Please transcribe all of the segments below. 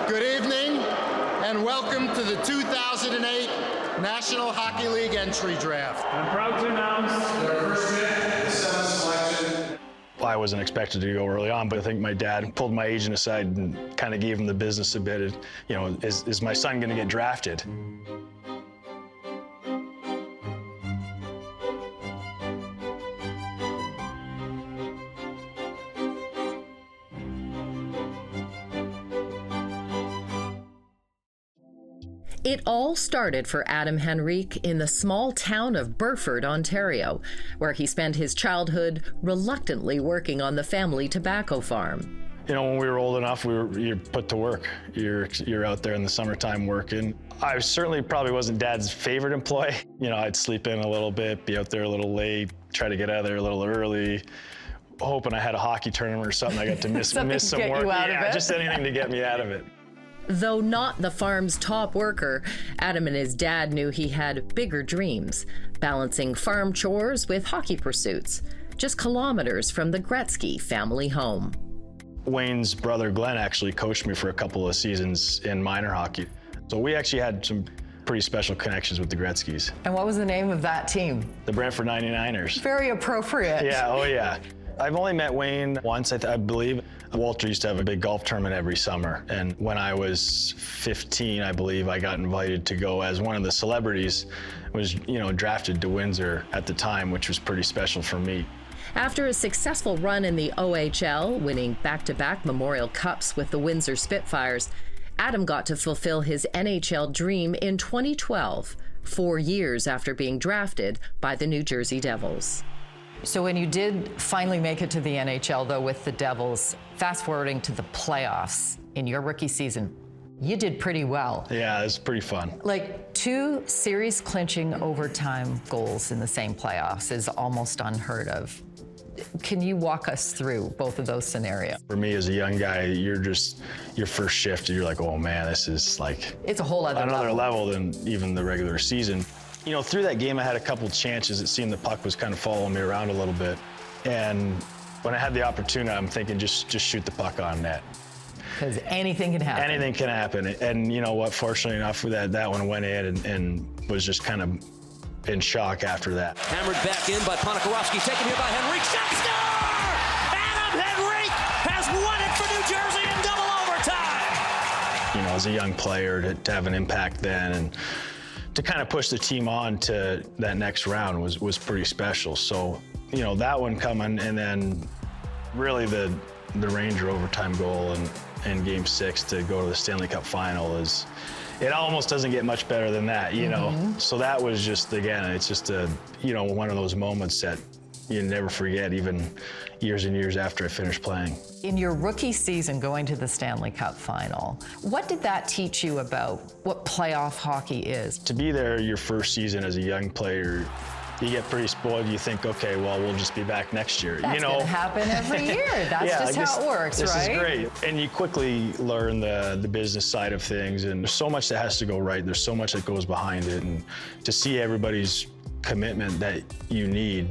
Good evening, and welcome to the 2008 National Hockey League entry draft. I'm proud to announce our first pick, the 7th selection. I wasn't expected to go early on, but I think my dad pulled my agent aside and kind of gave him the business a bit. You know, is my son going to get drafted? It all started for Adam Henrique in the small town of Burford, Ontario, where he spent his childhood reluctantly working on the family tobacco farm. You know, when we were old enough, you're put to work. You're out there in the summertime working. I certainly probably wasn't Dad's favorite employee. You know, I'd sleep in a little bit, be out there a little late, try to get out of there a little early, hoping I had a hockey tournament or something. I got to miss some work. Yeah, just anything to get me out of it. Though not the farm's top worker, Adam and his dad knew he had bigger dreams, balancing farm chores with hockey pursuits, just kilometers from the Gretzky family home. Wayne's brother Glenn actually coached me for a couple of seasons in minor hockey. So we actually had some pretty special connections with the Gretzkys. And what was the name of that team? The Brantford 99ers. Very appropriate. Yeah, oh yeah. I've only met Wayne once, I believe. Walter used to have a big golf tournament every summer, and when I was 15, I believe, I got invited to go as one of the celebrities. Was, you know, drafted to Windsor at the time, which was pretty special for me. After a successful run in the OHL, winning back-to-back Memorial Cups with the Windsor Spitfires, Adam got to fulfill his NHL dream in 2012, 4 years after being drafted by the New Jersey Devils. So when you did finally make it to the NHL, though, with the Devils, fast forwarding to the playoffs in your rookie season, you did pretty well. Yeah, it was pretty fun. Like 2 series clinching overtime goals in the same playoffs is almost unheard of. Can you walk us through both of those scenarios? For me as a young guy, your first shift, you're like, oh man, this is like it's a whole other level than even the regular season. You know, through that game, I had a couple chances. It seemed the puck was kind of following me around a little bit. And when I had the opportunity, I'm thinking, just shoot the puck on net. Because anything can happen. Anything can happen. And you know what, fortunately enough, that one went in and was just kind of in shock after that. Hammered back in by Ponikarovsky, taken here by Henrique. Shot score! Adam Henrique has won it for New Jersey in double overtime! You know, as a young player, to have an impact then and to kind of push the team on to that next round was pretty special. So, you know, that one coming, and then really the Ranger overtime goal in Game 6 to go to the Stanley Cup final it almost doesn't get much better than that, you know? So that was just, again, it's just one of those moments that you never forget, even years and years after I finished playing. In your rookie season going to the Stanley Cup final, what did that teach you about what playoff hockey is? To be there your first season as a young player, you get pretty spoiled. You think, okay, well, we'll just be back next year. That's going to happen every year. That's just how it works, this right? This is great. And you quickly learn the business side of things, and there's so much that has to go right. There's so much that goes behind it, and to see everybody's commitment that you need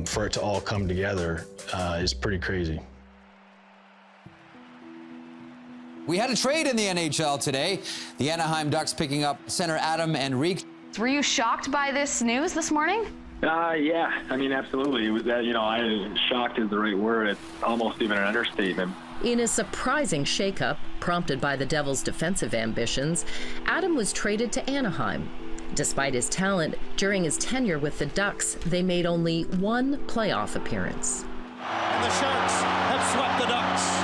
for it to all come together is pretty crazy. We had a trade in the NHL today. The Anaheim Ducks picking up center Adam Henrique. Were you shocked by this news this morning? Yeah, I mean, absolutely. It was that, shocked is the right word. It's almost even an understatement. In a surprising shakeup prompted by the Devils' defensive ambitions, Adam was traded to Anaheim. Despite his talent, during his tenure with the Ducks, they made only 1 playoff appearance. And the Sharks have swept the Ducks.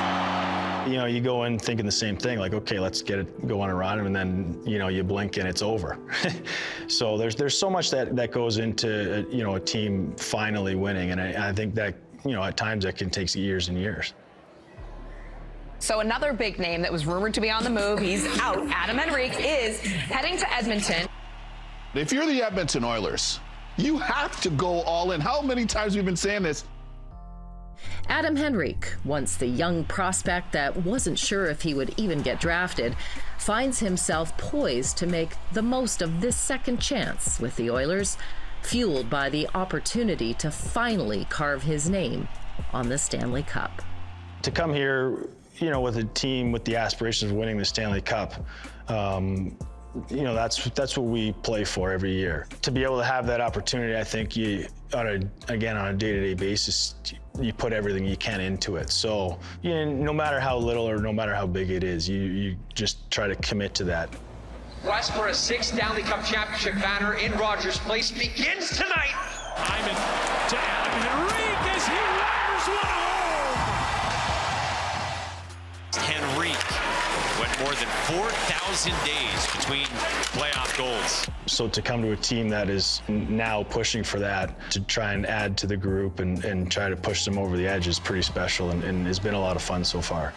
You know, you go in thinking the same thing, like, okay, let's get it going around, and then, you blink and it's over. So there's so much that goes into, a team finally winning, and I think that, at times that can take years and years. So another big name that was rumored to be on the move, he's out. Adam Henrique is heading to Edmonton. If you're the Edmonton Oilers, you have to go all in. How many times we've been saying this? Adam Henrique, once the young prospect that wasn't sure if he would even get drafted, finds himself poised to make the most of this second chance with the Oilers, fueled by the opportunity to finally carve his name on the Stanley Cup. To come here, you know, with a team with the aspirations of winning the Stanley Cup, you know, that's what we play for every year. To be able to have that opportunity, I think on a day-to-day basis, you put everything you can into it. So, you know, no matter how little or no matter how big it is, you just try to commit to that. Quest for a 6th Stanley Cup championship banner in Rogers Place begins tonight. Hyman to Adam Henrique as he wires one home. Henrique went more than 4,000 days between playoff goals. So to come to a team that is now pushing for that, to try and add to the group and try to push them over the edge is pretty special and has been a lot of fun so far.